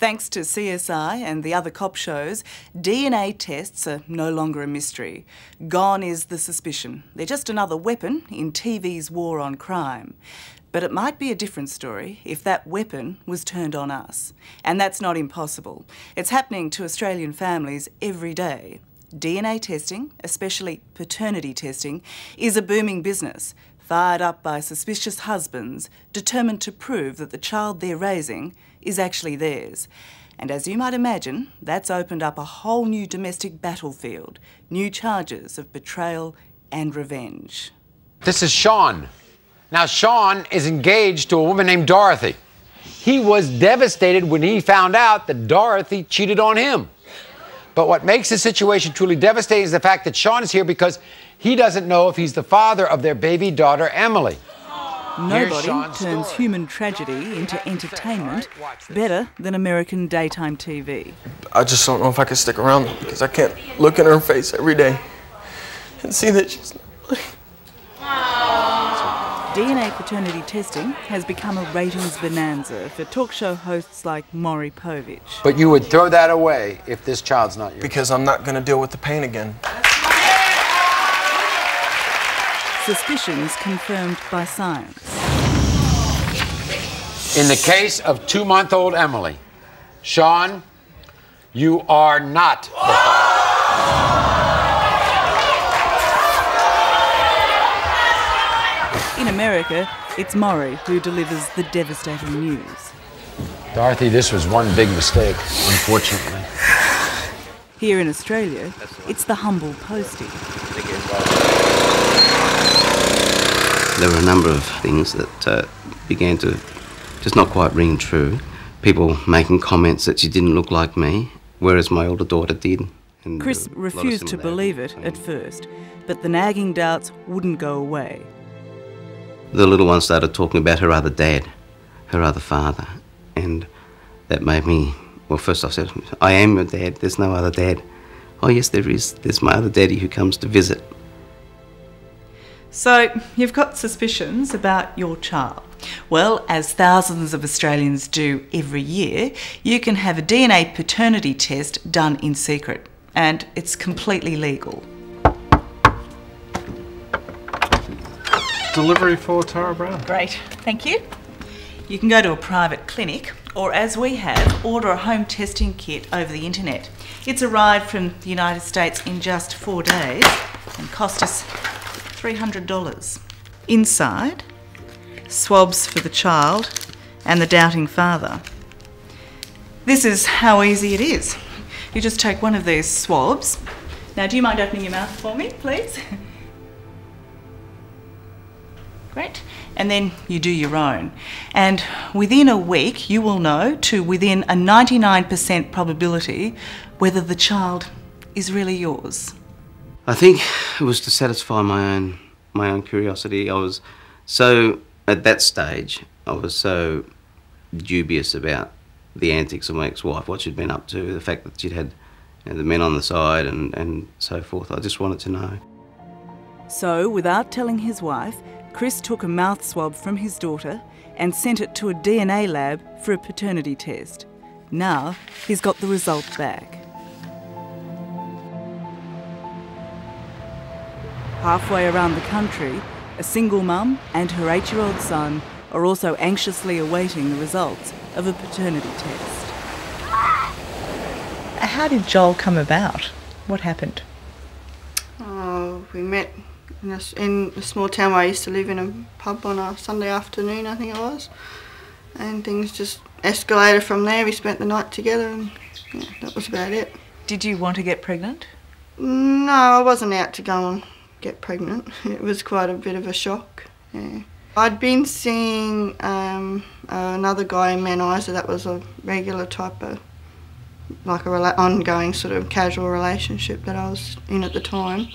Thanks to CSI and the other cop shows, DNA tests are no longer a mystery. Gone is the suspicion. They're just another weapon in TV's war on crime. But it might be a different story if that weapon was turned on us. And that's not impossible. It's happening to Australian families every day. DNA testing, especially paternity testing, is a booming business, fired up by suspicious husbands determined to prove that the child they're raising is actually theirs. And as you might imagine, that's opened up a whole new domestic battlefield, new charges of betrayal and revenge. This is Sean. Now, Sean is engaged to a woman named Dorothy. He was devastated when he found out that Dorothy cheated on him. But what makes the situation truly devastating is the fact that Sean is here because he doesn't know if he's the father of their baby daughter, Emily. Nobody turns human tragedy into entertainment better than American daytime TV. I just don't know if I can stick around because I can't look in her face every day and see that she's not. DNA paternity testing has become a ratings bonanza for talk show hosts like Maury Povich. But you would throw that away if this child's not yours. Because I'm not going to deal with the pain again. Suspicions confirmed by science. In the case of 2-month-old Emily, Sean, you are not the father. In America, it's Maury who delivers the devastating news. Dorothy, this was one big mistake, unfortunately. Here in Australia, it's the humble postie. There were a number of things that began to just not quite ring true. People making comments that she didn't look like me, whereas my older daughter did. And Chris refused to believe it at first, but the nagging doubts wouldn't go away. The little one started talking about her other dad, her other father, and that made me, well, first I said, I am your dad, there's no other dad. Oh yes, there is, there's my other daddy who comes to visit. So, you've got suspicions about your child. Well, as thousands of Australians do every year, you can have a DNA paternity test done in secret, and it's completely legal. Delivery for Tara Brown. Great, thank you. You can go to a private clinic, or as we have, order a home testing kit over the internet. It's arrived from the United States in just 4 days and cost us $300. Inside, swabs for the child and the doubting father. This is how easy it is. You just take one of these swabs. Now, do you mind opening your mouth for me, please? Great. And then you do your own. And within a week, you will know to within a 99% probability whether the child is really yours. I think it was to satisfy my own curiosity. I was so, at that stage, I was so dubious about the antics of my ex-wife, what she'd been up to, the fact that she'd had the men on the side and so forth. I just wanted to know. So, without telling his wife, Chris took a mouth swab from his daughter and sent it to a DNA lab for a paternity test. Now, he's got the result back. Halfway around the country, a single mum and her 8-year-old son are also anxiously awaiting the results of a paternity test. How did Joel come about? What happened? Oh, we met in a small town where I used to live, in a pub on a Sunday afternoon, I think it was. And things just escalated from there. We spent the night together and yeah, that was about it. Did you want to get pregnant? No, I wasn't out to go and get pregnant. It was quite a bit of a shock. Yeah. I'd been seeing another guy in Mount Isa that was a regular type of, like ongoing sort of casual relationship that I was in at the time.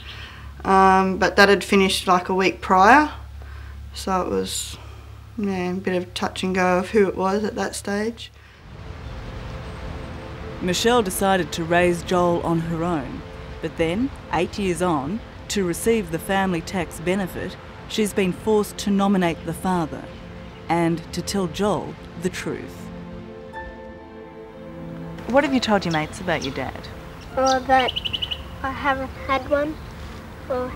But that had finished like a week prior, so it was a bit of touch and go of who it was at that stage. Michelle decided to raise Joel on her own, but then, 8 years on, to receive the family tax benefit, she's been forced to nominate the father and to tell Joel the truth. What have you told your mates about your dad? Or that I haven't had one. Or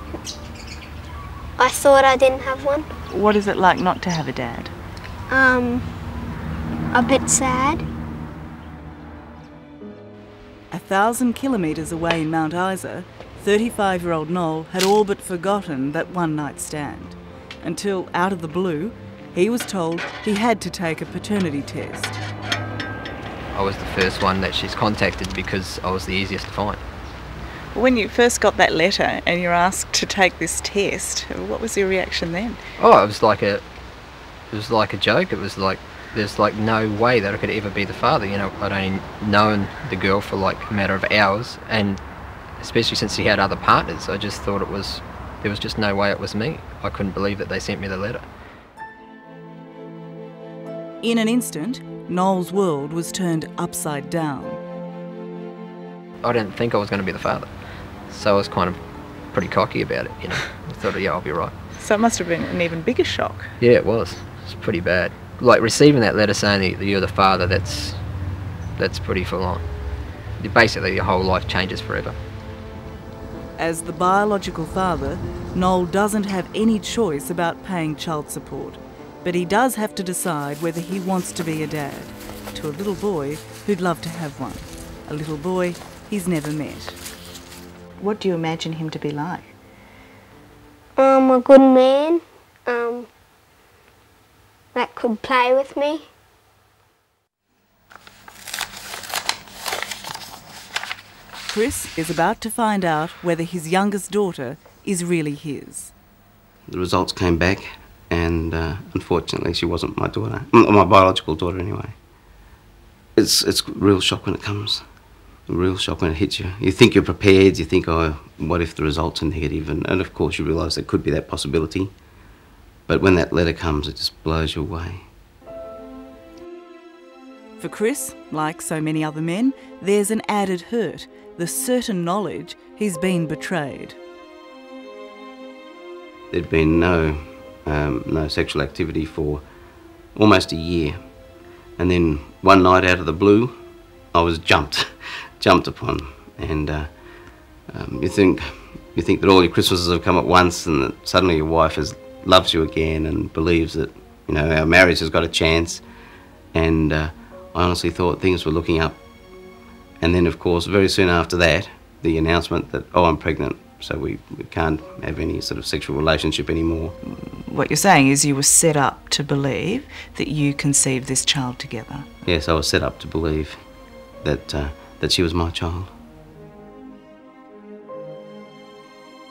I thought I didn't have one. What is it like not to have a dad? A bit sad. 1,000 kilometres away in Mount Isa, 35-year-old Noel had all but forgotten that one-night stand, until, out of the blue, he was told he had to take a paternity test. I was the first one that she's contacted because I was the easiest to find. When you first got that letter and you're asked to take this test, what was your reaction then? Oh, it was like a joke. It was like there's like no way that I could ever be the father. You know, I'd only known the girl for like a matter of hours, and especially since he had other partners, I just thought there was just no way it was me. I couldn't believe that they sent me the letter. In an instant, Noel's world was turned upside down. I didn't think I was going to be the father, so I was kind of pretty cocky about it, you know. I thought, yeah, I'll be right. So it must have been an even bigger shock. Yeah, it was. It's pretty bad. Like receiving that letter saying that you're the father, that's pretty full on. Basically, your whole life changes forever. As the biological father, Noel doesn't have any choice about paying child support, but he does have to decide whether he wants to be a dad to a little boy who'd love to have one, a little boy he's never met. What do you imagine him to be like? A good man. That could play with me. Chris is about to find out whether his youngest daughter is really his. The results came back, and unfortunately she wasn't my daughter, my biological daughter anyway. It's a real shock when it comes, a real shock when it hits you. You think you're prepared, you think, oh, what if the results are negative? And of course you realise there could be that possibility. But when that letter comes, it just blows you away. For Chris, like so many other men, there's an added hurt, the certain knowledge he's been betrayed. There'd been no sexual activity for almost a year. And then one night out of the blue, I was jumped upon. And you think that all your Christmases have come at once, and that suddenly your wife loves you again and believes that, you know, our marriage has got a chance. And I honestly thought things were looking up. And then, of course, very soon after that, the announcement that, oh, I'm pregnant, so we can't have any sort of sexual relationship anymore. What you're saying is you were set up to believe that you conceived this child together. Yes, I was set up to believe that she was my child.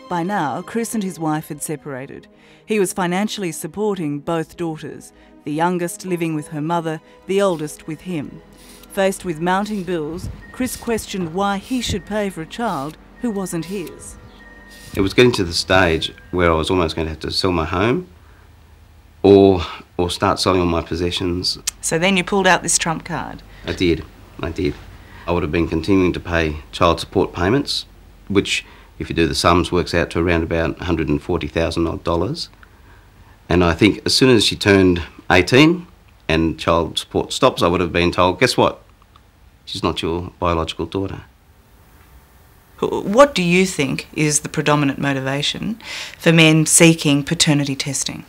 By now, Chris and his wife had separated. He was financially supporting both daughters, the youngest living with her mother, the oldest with him. Faced with mounting bills, Chris questioned why he should pay for a child who wasn't his. It was getting to the stage where I was almost going to have to sell my home or start selling all my possessions. So then you pulled out this trump card? I did. I would have been continuing to pay child support payments, which, if you do the sums, works out to around about $140,000. And I think as soon as she turned 18 and child support stops, I would have been told, guess what? She's not your biological daughter. What do you think is the predominant motivation for men seeking paternity testing?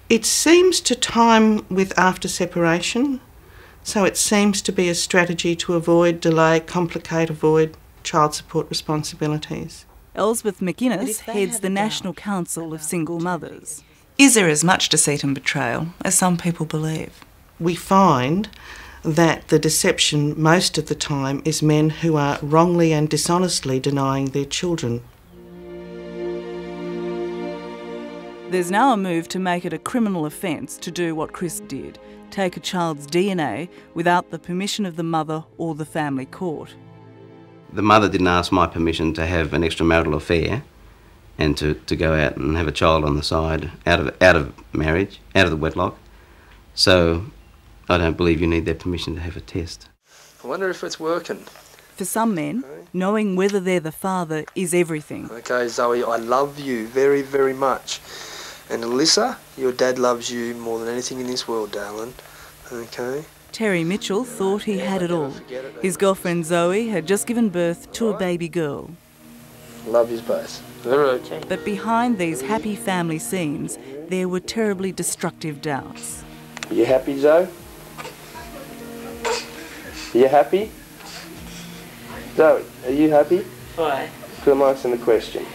It seems to time with after separation, so it seems to be a strategy to avoid, delay, complicate, avoid child support responsibilities. Elsbeth McInnes heads the National Council of Single Mothers. Is there as much deceit and betrayal as some people believe? We find that the deception most of the time is men who are wrongly and dishonestly denying their children. There's now a move to make it a criminal offence to do what Chris did, take a child's DNA without the permission of the mother or the family court. The mother didn't ask my permission to have an extramarital affair and to go out and have a child on the side, out of marriage, out of the wedlock. So I don't believe you need their permission to have a test. I wonder if it's working. For some men, knowing whether they're the father is everything. Okay, Zoe, I love you very, very much. And Alyssa, your dad loves you more than anything in this world, darling. Okay? Terry Mitchell thought he had it all. His girlfriend Zoe had just given birth to a baby girl. Love you both. But behind these happy family scenes, there were terribly destructive doubts. Are you happy, Zoe? Are you happy? Zoe, are you happy? Why? I'm asking the question.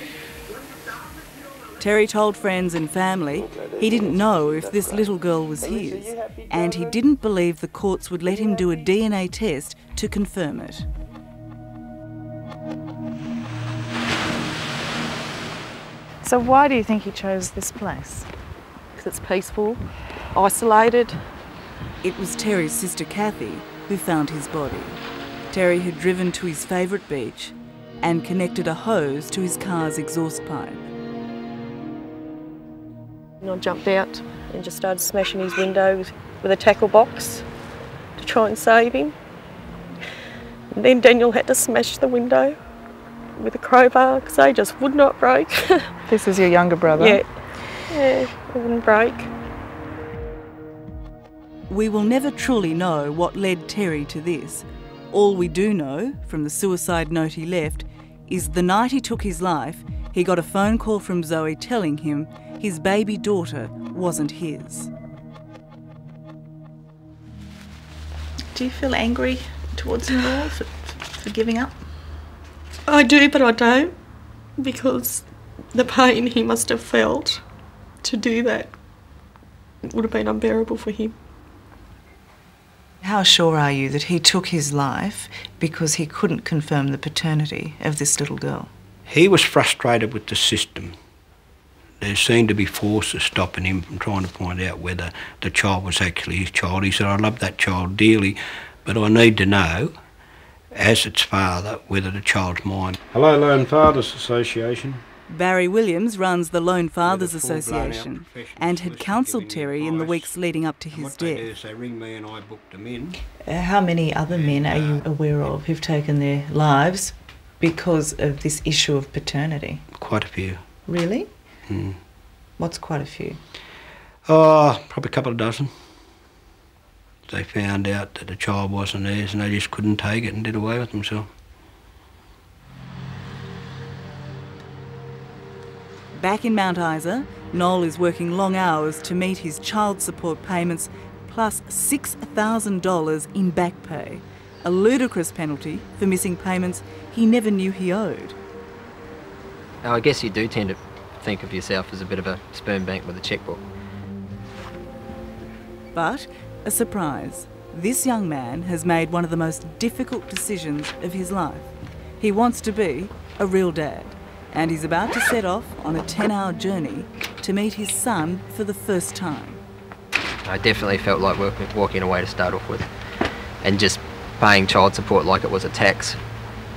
Terry told friends and family he didn't know if this little girl was his, and he didn't believe the courts would let him do a DNA test to confirm it. So why do you think he chose this place? Because it's peaceful, isolated. It was Terry's sister Kathy who found his body. Terry had driven to his favourite beach and connected a hose to his car's exhaust pipe. And I jumped out and just started smashing his windows with a tackle box to try and save him. And then Daniel had to smash the window with a crowbar because they just would not break. This is your younger brother? Yeah, it wouldn't break. We will never truly know what led Terry to this. All we do know, from the suicide note he left, is the night he took his life, he got a phone call from Zoe telling him his baby daughter wasn't his. Do you feel angry towards him at all for giving up? I do, but I don't, because the pain he must have felt to do that would have been unbearable for him. How sure are you that he took his life because he couldn't confirm the paternity of this little girl? He was frustrated with the system. There seemed to be forces stopping him from trying to find out whether the child was actually his child. He said, I love that child dearly, but I need to know, as its father, whether the child's mine. Hello, Lone Fathers Association. Barry Williams runs the Lone Fathers Association and had counselled Terry in the weeks leading up to his death. They ring me and I booked them in. How many other men are you aware of who've taken their lives because of this issue of paternity? Quite a few. Really? Mm. What's quite a few? Oh, probably a couple of dozen. They found out that the child wasn't theirs and they just couldn't take it and did away with themselves. Back in Mount Isa, Noel is working long hours to meet his child support payments plus $6,000 in back pay, a ludicrous penalty for missing payments he never knew he owed. I guess you do tend to think of yourself as a bit of a sperm bank with a checkbook. But a surprise. This young man has made one of the most difficult decisions of his life. He wants to be a real dad, and he's about to set off on a 10-hour journey to meet his son for the first time. I definitely felt like walking away to start off with, and just paying child support like it was a tax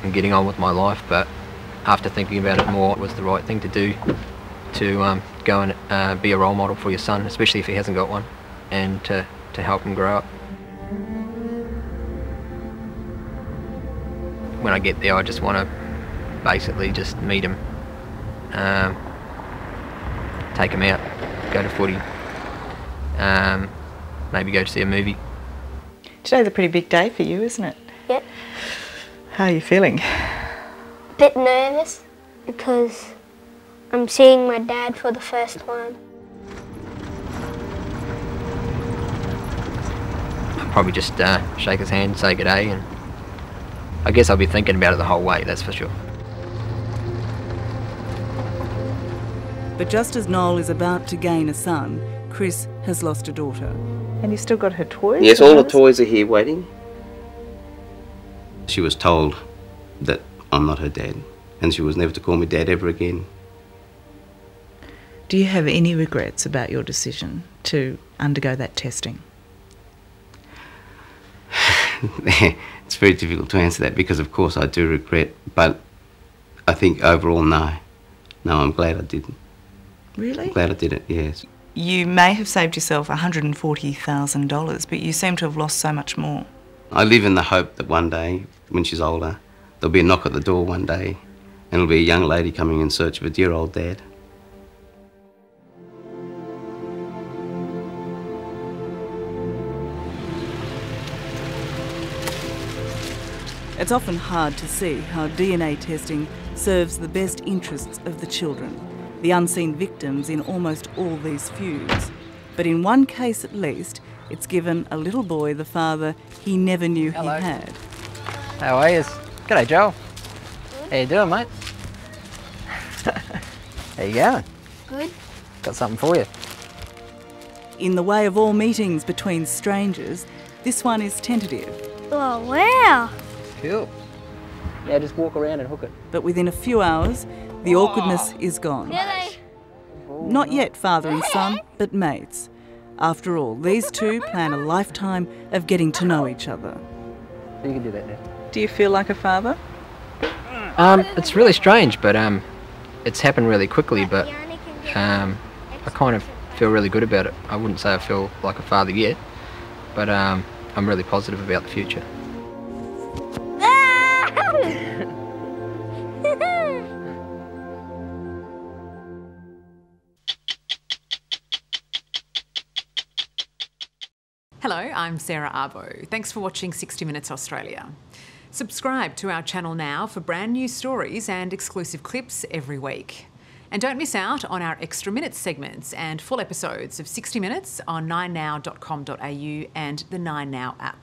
and getting on with my life. But after thinking about it more, it was the right thing to do, to go and be a role model for your son, especially if he hasn't got one, and to help him grow up. When I get there, I just want to basically just meet him, take him out, go to footy, maybe go to see a movie. Today's a pretty big day for you, isn't it? Yep. How are you feeling? A bit nervous because I'm seeing my dad for the first time. I'll probably just shake his hand, say good day, and I guess I'll be thinking about it the whole way, that's for sure. But just as Noel is about to gain a son, Chris has lost a daughter. And you've still got her toys? Yes, all the toys are here waiting. She was told that I'm not her dad, and she was never to call me dad ever again. Do you have any regrets about your decision to undergo that testing? It's very difficult to answer that because, of course, I do regret, but I think overall, no. No, I'm glad I didn't. Really? I'm glad I did it, yes. You may have saved yourself $140,000, but you seem to have lost so much more. I live in the hope that one day, when she's older, there'll be a knock at the door one day, and it'll be a young lady coming in search of a dear old dad. It's often hard to see how DNA testing serves the best interests of the children, the unseen victims in almost all these feuds. But in one case at least, it's given a little boy the father he never knew he had. How are you? G'day, Joel. How you doing, mate? How you going? Good. Got something for you. In the way of all meetings between strangers, this one is tentative. Oh, wow. Cool. Yeah, just walk around and hook it. But within a few hours, the awkwardness is gone. Not yet father and son, but mates. After all, these two plan a lifetime of getting to know each other. You can do that now. Do you feel like a father? It's really strange, but it's happened really quickly, but I kind of feel really good about it. I wouldn't say I feel like a father yet, but I'm really positive about the future. Hello, I'm Sarah Abo. Thanks for watching 60 Minutes Australia. Subscribe to our channel now for brand new stories and exclusive clips every week. And don't miss out on our Extra Minutes segments and full episodes of 60 Minutes on 9now.com.au and the 9Now app.